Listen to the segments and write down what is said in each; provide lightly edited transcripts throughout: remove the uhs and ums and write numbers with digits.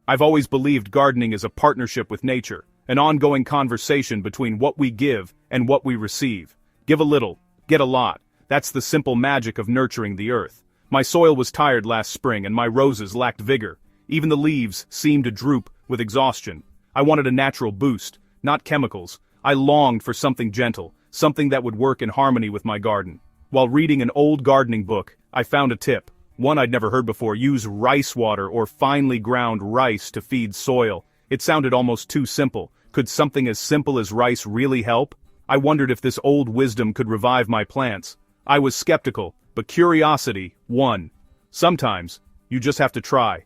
I've always believed gardening is a partnership with nature, an ongoing conversation between what we give and what we receive. Give a little, get a lot. That's the simple magic of nurturing the earth. My soil was tired last spring and my roses lacked vigor. Even the leaves seemed to droop with exhaustion. I wanted a natural boost, not chemicals. I longed for something gentle, something that would work in harmony with my garden. While reading an old gardening book, I found a tip. One I'd never heard before: use rice water or finely ground rice to feed soil. It sounded almost too simple. Could something as simple as rice really help? I wondered if this old wisdom could revive my plants. I was skeptical, but curiosity won. Sometimes, you just have to try.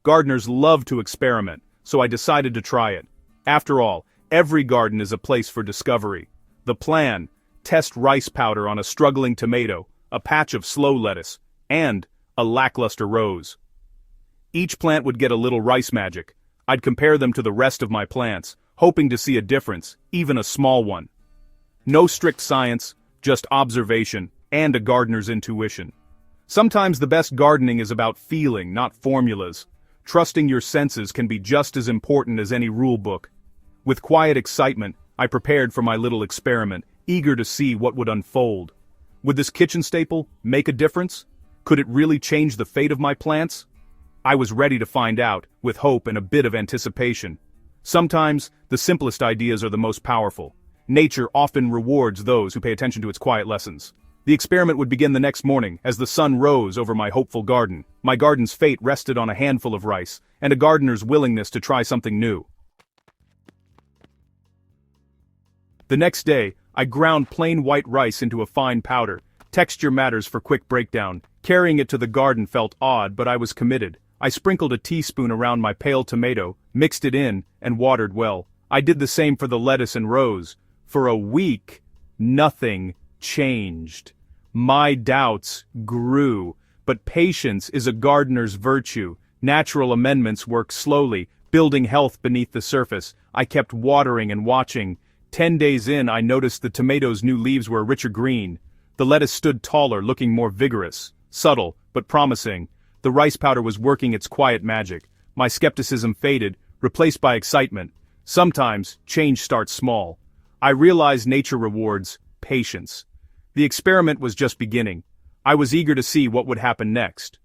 Gardeners love to experiment, so I decided to try it. After all, every garden is a place for discovery. The plan: test rice powder on a struggling tomato, a patch of slow lettuce, and a lackluster rose. Each plant would get a little rice magic. I'd compare them to the rest of my plants, hoping to see a difference, even a small one. No strict science, just observation, and a gardener's intuition. Sometimes the best gardening is about feeling, not formulas. Trusting your senses can be just as important as any rule book. With quiet excitement, I prepared for my little experiment, eager to see what would unfold. Would this kitchen staple make a difference? Could it really change the fate of my plants? I was ready to find out, with hope and a bit of anticipation. Sometimes, the simplest ideas are the most powerful. Nature often rewards those who pay attention to its quiet lessons. The experiment would begin the next morning, as the sun rose over my hopeful garden. My garden's fate rested on a handful of rice, and a gardener's willingness to try something new. The next day, I ground plain white rice into a fine powder. Texture matters for quick breakdown. Carrying it to the garden felt odd, but I was committed. I sprinkled a teaspoon around my pale tomato, mixed it in, and watered well. I did the same for the lettuce and rose. For a week, nothing changed. My doubts grew, but patience is a gardener's virtue. Natural amendments work slowly, building health beneath the surface. I kept watering and watching. 10 days in, I noticed the tomatoes' new leaves were a richer green. The lettuce stood taller, looking more vigorous. Subtle, but promising. The rice powder was working its quiet magic. My skepticism faded, replaced by excitement. Sometimes, change starts small. I realized nature rewards patience. The experiment was just beginning. I was eager to see what would happen next.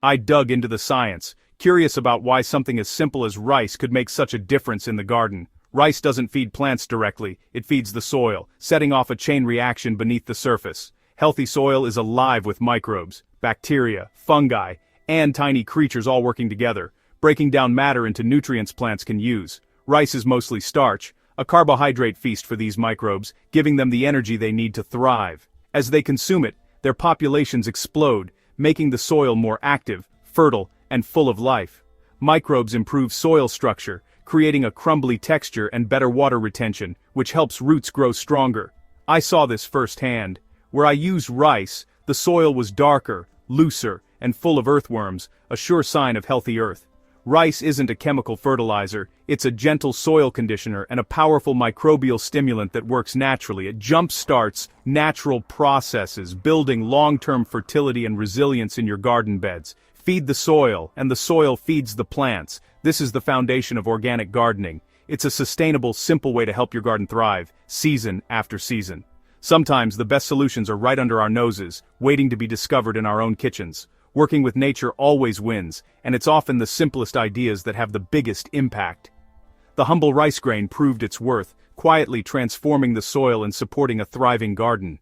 I dug into the science, curious about why something as simple as rice could make such a difference in the garden. Rice doesn't feed plants directly, it feeds the soil, setting off a chain reaction beneath the surface. Healthy soil is alive with microbes, bacteria, fungi, and tiny creatures all working together, breaking down matter into nutrients plants can use. Rice is mostly starch, a carbohydrate feast for these microbes, giving them the energy they need to thrive. As they consume it, their populations explode, making the soil more active, fertile, and full of life. Microbes improve soil structure, creating a crumbly texture and better water retention, which helps roots grow stronger. I saw this firsthand. Where I used rice, the soil was darker, looser, and full of earthworms, a sure sign of healthy earth. Rice isn't a chemical fertilizer, it's a gentle soil conditioner and a powerful microbial stimulant that works naturally. It jump-starts natural processes, building long-term fertility and resilience in your garden beds. Feed the soil, and the soil feeds the plants. This is the foundation of organic gardening. It's a sustainable, simple way to help your garden thrive, season after season. Sometimes the best solutions are right under our noses, waiting to be discovered in our own kitchens. Working with nature always wins, and it's often the simplest ideas that have the biggest impact. The humble rice grain proved its worth, quietly transforming the soil and supporting a thriving garden.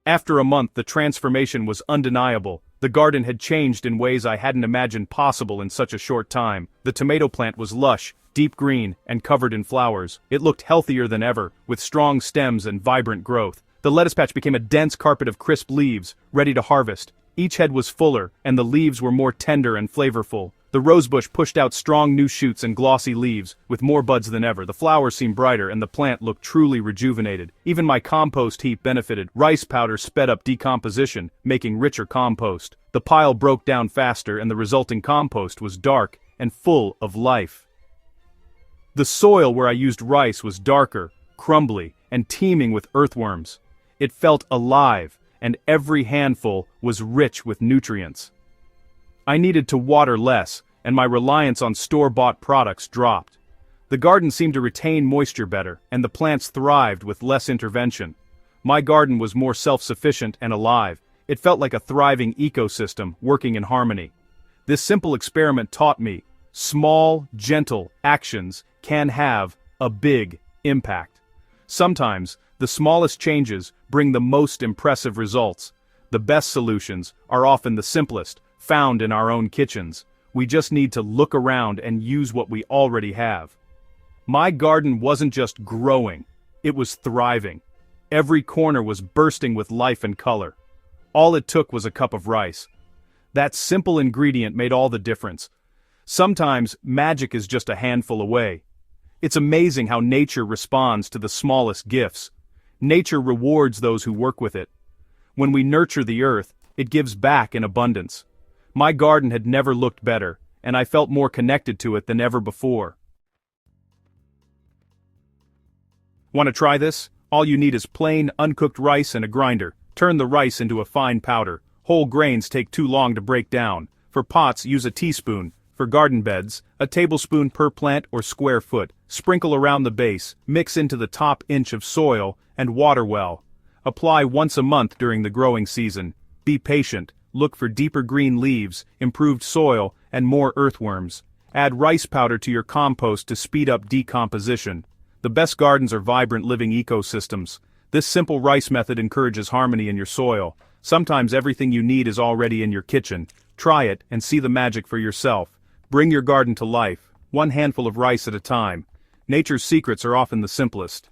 After a month, the transformation was undeniable. The garden had changed in ways I hadn't imagined possible in such a short time. The tomato plant was lush, deep green, and covered in flowers. It looked healthier than ever, with strong stems and vibrant growth. The lettuce patch became a dense carpet of crisp leaves, ready to harvest. Each head was fuller, and the leaves were more tender and flavorful. The rosebush pushed out strong new shoots and glossy leaves, with more buds than ever. The flowers seemed brighter, and the plant looked truly rejuvenated. Even my compost heap benefited. Rice powder sped up decomposition, making richer compost. The pile broke down faster, and the resulting compost was dark and full of life. The soil where I used rice was darker, crumbly, and teeming with earthworms. It felt alive, and every handful was rich with nutrients. I needed to water less, and my reliance on store-bought products dropped. The garden seemed to retain moisture better, and the plants thrived with less intervention. My garden was more self-sufficient and alive. It felt like a thriving ecosystem working in harmony. This simple experiment taught me, small, gentle actions can have a big impact. Sometimes, the smallest changes bring the most impressive results. The best solutions are often the simplest, found in our own kitchens. We just need to look around and use what we already have. My garden wasn't just growing, it was thriving. Every corner was bursting with life and color. All it took was a cup of rice. That simple ingredient made all the difference. Sometimes, magic is just a handful away. It's amazing how nature responds to the smallest gifts. Nature rewards those who work with it. When we nurture the earth, it gives back in abundance. My garden had never looked better, and I felt more connected to it than ever before. Want to try this? All you need is plain, uncooked rice and a grinder. Turn the rice into a fine powder. Whole grains take too long to break down. For pots, use a teaspoon. For garden beds, a tablespoon per plant or square foot. Sprinkle around the base, mix into the top inch of soil, and water well. Apply once a month during the growing season. Be patient, look for deeper green leaves, improved soil, and more earthworms. Add rice powder to your compost to speed up decomposition. The best gardens are vibrant living ecosystems. This simple rice method encourages harmony in your soil. Sometimes everything you need is already in your kitchen. Try it and see the magic for yourself. Bring your garden to life, one handful of rice at a time. Nature's secrets are often the simplest.